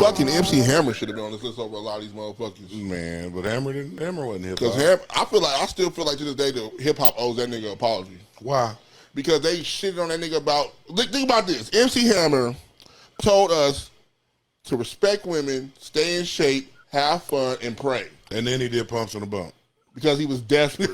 Fucking MC Hammer should have been on this list over a lot of these motherfuckers. Man, but Hammer wasn't hip hop. Because I still feel like to this day the hip hop owes that nigga an apology. Why? Because they shitted on that nigga about. Think about this. MC Hammer told us to respect women, stay in shape, have fun, and pray. And then he did Pumps on the Bump. Because he was desperate.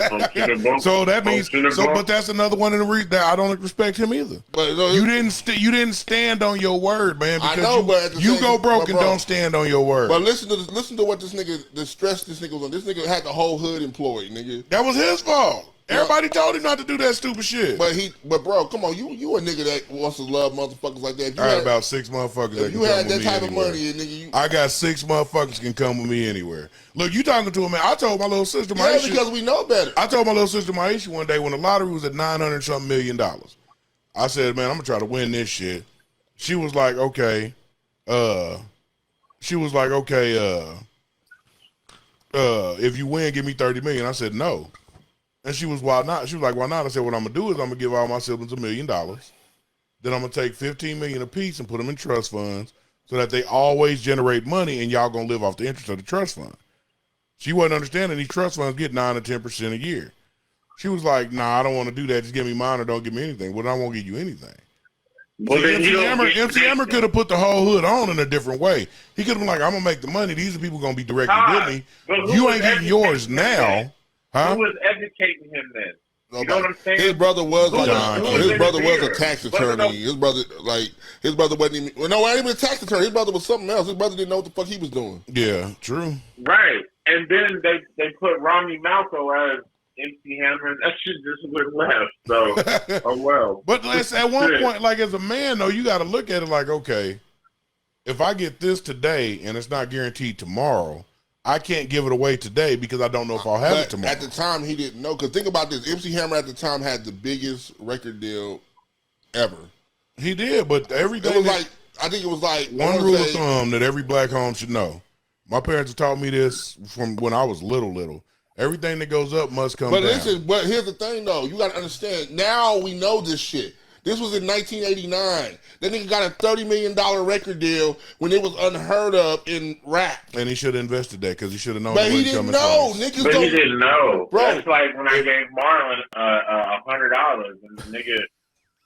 So that means, but that's another one in the reason that I don't respect him either. But you didn't stand on your word, man. Because I know, but you go broke and don't stand on your word. But listen to what this nigga, the stress this nigga was on. This nigga had the whole hood employed, nigga. That was his fault. Everybody told him not to do that stupid shit. But bro, come on, you a nigga that wants to love motherfuckers like that. I had about 6 motherfuckers. If you had that type of money, nigga, I got 6 motherfuckers can come with me anywhere. Look, you talking to a man. I told my little sister Maisha. Yeah, because we know better. I told my little sister Maisha one day when the lottery was at $900-something million. I said, man, I'm gonna try to win this shit. She was like, okay. If you win, give me $30 million. I said no. And she was, why not? She was like, why not? I said, what I'm gonna do is I'm gonna give all my siblings $1 million. Then I'm gonna take $15 million apiece and put them in trust funds so that they always generate money, and y'all gonna live off the interest of the trust fund. She wasn't understanding these trust funds get 9 or 10% a year. She was like, nah, I don't want to do that. Just give me mine or don't give me anything. Well, I won't give you anything. Well, MC Hammer could have put the whole hood on in a different way. He could have been like, I'm gonna make the money. These are people gonna be directly with me. You ain't getting yours now. Huh? Who was educating him then? You know what I'm saying? His brother was a tax attorney. His brother wasn't even. Well, no, not even a tax attorney. His brother was something else. His brother didn't know what the fuck he was doing. Yeah, true. Right, and then they put Romney Malco as MC Hammer, and that shit just went left. So, oh well. But at one point, like as a man though, you got to look at it like, okay, if I get this today and it's not guaranteed tomorrow, I can't give it away today because I don't know if I'll have it tomorrow. At the time, he didn't know. Because think about this. MC Hammer at the time had the biggest record deal ever. He did, but everything. It was I think it was like one rule of thumb that every black home should know. My parents have taught me this from when I was little. Everything that goes up must come down. But here's the thing, though. You got to understand. Now we know this shit. This was in 1989. That nigga got a $30 million record deal when it was unheard of in rap. And he should have invested that because he should have known. But he didn't know. He didn't know. Bro. That's like when I gave Marlon $100 and the nigga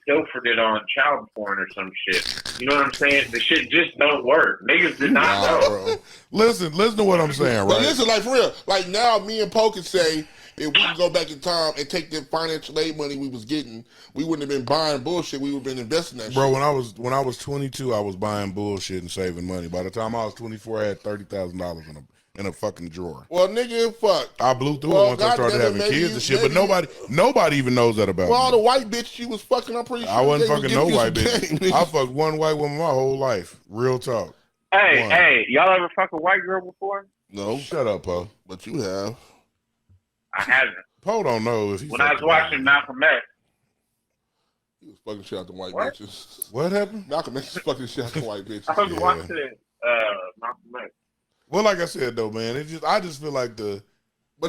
pilfered it on child porn or some shit. You know what I'm saying? The shit just don't work. Niggas did not know. Bro. Listen to what I'm saying, right? But listen, like for real. Like now, me and Poe can say, if we could go back in time and take the financial aid money we was getting, we wouldn't have been buying bullshit. We would have been investing that shit. Bro, when I was 22, I was buying bullshit and saving money. By the time I was 24, I had $30,000 in a fucking drawer. Well, nigga, fuck. I blew through it once I started having kids and shit, but nobody even knows that about me. Well, all the white bitch you was fucking, I'm pretty sure. I wasn't fucking no white bitch. I fucked one white woman my whole life. Real talk. Hey, y'all ever fuck a white girl before? No. Shut up, Poe. But you have. I haven't. Poe don't know if when I was watching Malcolm X. He was fucking shit out the white bitches. What happened? Malcolm X was fucking shit out the white bitches. I was watching Malcolm X. Well, like I said though, man, I just feel like but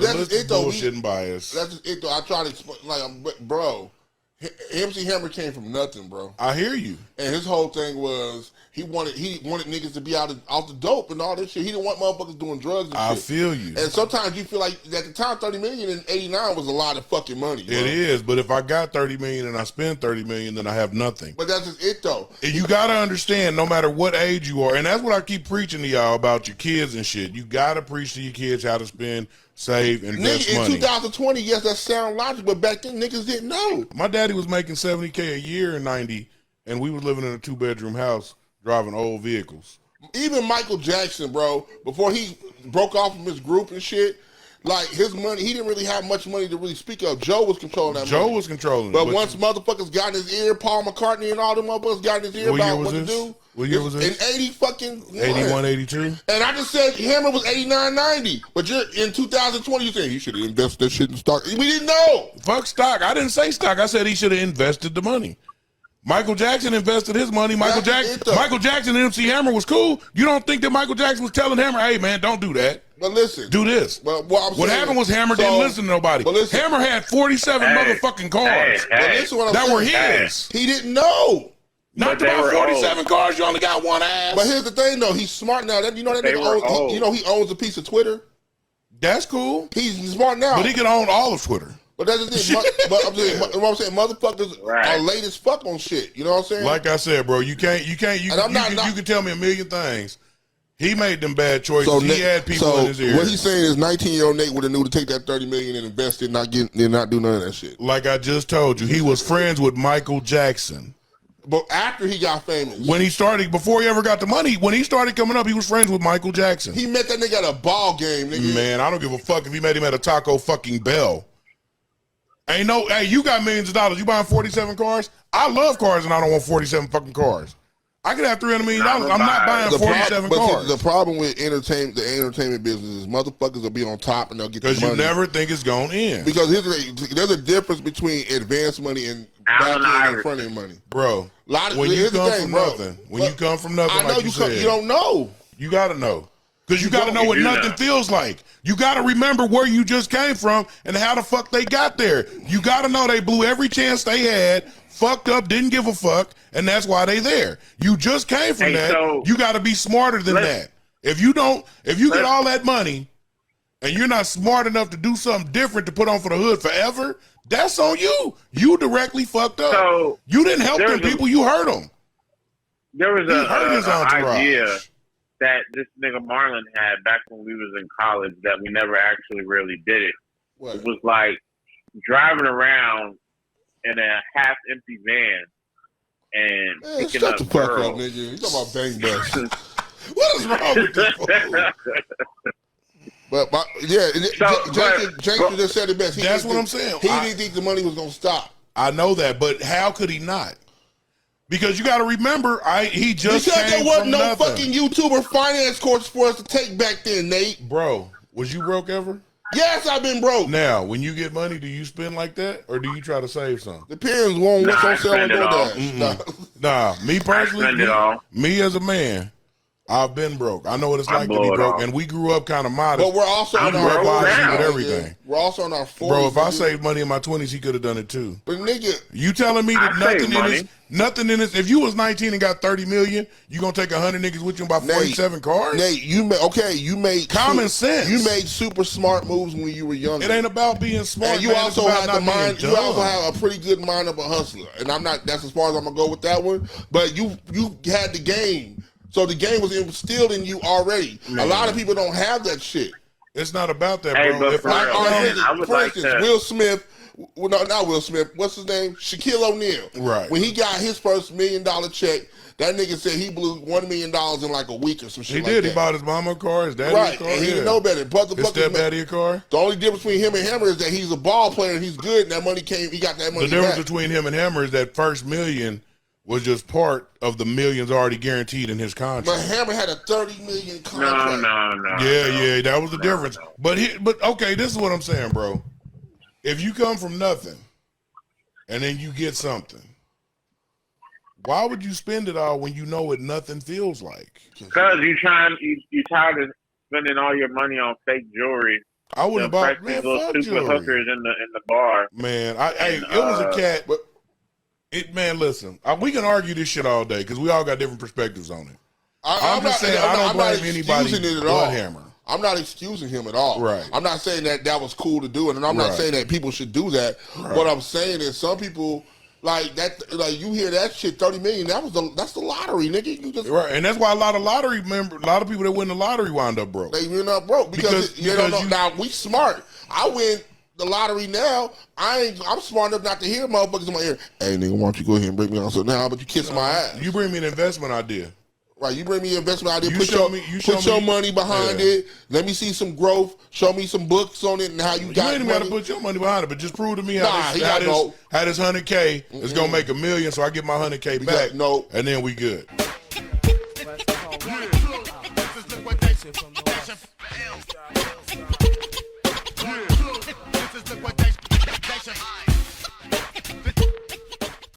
that's just it though. Bullshit and bias. That's just it though. I try to explain, bro. MC Hammer came from nothing, bro. I hear you. And his whole thing was he wanted niggas to be out the dope and all this shit. He didn't want motherfuckers doing drugs and shit. I feel you. And sometimes you feel like at the time $30 million in '89 was a lot of fucking money. Bro. It is, but if I got $30 million and I spend $30 million, then I have nothing. But that's just it though. And you gotta understand, no matter what age you are, and that's what I keep preaching to y'all about your kids and shit. You gotta preach to your kids how to spend, save, invest money. In 2020, yes, that sound logical, but back then niggas didn't know. My daddy was making $70K a year in '90, and we was living in a 2-bedroom house driving old vehicles. Even Michael Jackson, bro, before he broke off from his group and shit, like his money, he didn't really have much money to really speak of. Joe was controlling that money. Joe was controlling it. But once motherfuckers got in his ear, Paul McCartney and all them motherfuckers got in his ear about what to do. What year was this? In 80 fucking 81, 82. And I just said Hammer was 89, 90. But you're in 2020, you saying he should have invested that shit in stock. We didn't know. Fuck stock. I didn't say stock. I said he should have invested the money. Michael Jackson invested his money. Michael Jackson and MC Hammer was cool. You don't think that Michael Jackson was telling Hammer, hey, man, don't do that. But listen. Do this. But what happened was Hammer didn't listen to nobody. Hammer had 47 motherfucking cars that were his. He didn't know. Not to buy 47 cars, you only got one ass. But here's the thing, though. He's smart now. That nigga owns, he owns a piece of Twitter. That's cool. He's smart now. But he can own all of Twitter. But that's the thing. But I'm saying, motherfuckers are late as fuck on shit. You know what I'm saying? Like I said, bro, you can tell me a million things. He made them bad choices. So he had people in his ear. What he's saying is 19-year-old Nate would have knew to take that $30 million and invest it, not do none of that shit. Like I just told you, he was friends with Michael Jackson. But after he got famous. Before he ever got the money, when he started coming up, he was friends with Michael Jackson. He met that nigga at a ball game, nigga. Man, I don't give a fuck if he met him at a Taco fucking Bell. Hey, you got millions of dollars. You buying 47 cars? I love cars and I don't want 47 fucking cars. I could have $300 million. I'm not buying 47 cars. The problem with the entertainment business is motherfuckers will be on top and they'll get the money. Because you never think it's going in. Because there's a difference between advanced money and back end and front end money. Bro, when you come from nothing, I know like you don't know. You got to know. Because you got to know what nothing feels like. You got to remember where you just came from and how the fuck they got there. You got to know they blew every chance they had, fucked up, didn't give a fuck, and that's why they there. You just came from that. So, you got to be smarter than that. If you get all that money and you're not smart enough to do something different to put on for the hood forever, that's on you. You directly fucked up. So, you didn't help them people. You hurt them. There was an idea that this nigga Marlon had back when we was in college that we never actually really did it. What? It was like driving around in a half-empty van and picking up girls. Shut the fuck up, nigga. You talking about bang bus. What is wrong with this? Jenkins just said it best. That's what I'm saying. He didn't think the money was going to stop. I know that, but how could he not? Because you got to remember, he just because came there wasn't from no nothing. fucking YouTuber finance course for us to take back then, Nate. Bro, was you broke ever? Yes, I've been broke. Now, when you get money, do you spend like that, or do you try to save some? Depends on what's on sale and DoorDash. Nah, me personally, me as a man, I've been broke. I know what it's like to be broke, and we grew up kind of modest. But we're also in our with everything. We're also in our 40s. Bro, if I saved money in my 20s, he could have done it too. But nigga, you telling me that nothing in this? If you was 19 and got 30 million, you gonna take 100 niggas with you and buy 47 cars? Nate, you made common sense. You made super smart moves when you were younger. It ain't about being smart. And you also had the mind. You also have a pretty good mind of a hustler. And I'm not. That's as far as I'm gonna go with that one. But you had the game. So the game was instilled in you already. Man. A lot of people don't have that shit. It's not about that, bro. For instance, Will Smith, well, no, not Will Smith, what's his name? Shaquille O'Neal. Right. When he got his first $1 million check, that nigga said he blew $1 million in like a week or some shit. He did. He bought his mama a car, his daddy a car. And he didn't know better. His stepdaddy a car. The only difference between him and Hammer is that he's a ball player and he's good, and that money he got that money. The difference between him and Hammer is that first million was just part of the millions already guaranteed in his contract. But Hammer had a $30 million contract. No. Yeah, that was the difference. No. But okay, this is what I'm saying, bro. If you come from nothing and then you get something, why would you spend it all when you know what nothing feels like? Because you tired of spending all your money on fake jewelry. I wouldn't buy fuck super hookers in the bar. Man, it was a cat, but. Man, listen, we can argue this shit all day because we all got different perspectives on it. I'm just saying I don't blame anybody but Hammer. I'm not excusing him at all. Right. I'm not saying that was cool to do, and I'm not saying that people should do that. Right. What I'm saying is some people like that. Like you hear that shit, $30 million. That's the lottery, nigga. You just right, and that's why a lot of people that win the lottery wind up broke. They end up broke because you don't know. Now we smart. I win the lottery now. I'm smart enough not to hear motherfuckers in my ear. Hey nigga, why don't you go ahead and bring me on? So now, but you kiss my ass. You bring me an investment idea. Right, you bring me an investment idea. Put your money behind it. Let me see some growth. Show me some books on it and how you got. You ain't even got to put your money behind it, but just prove to me how this 100K is gonna make $1 million, so I get my 100K back. No, and then we good.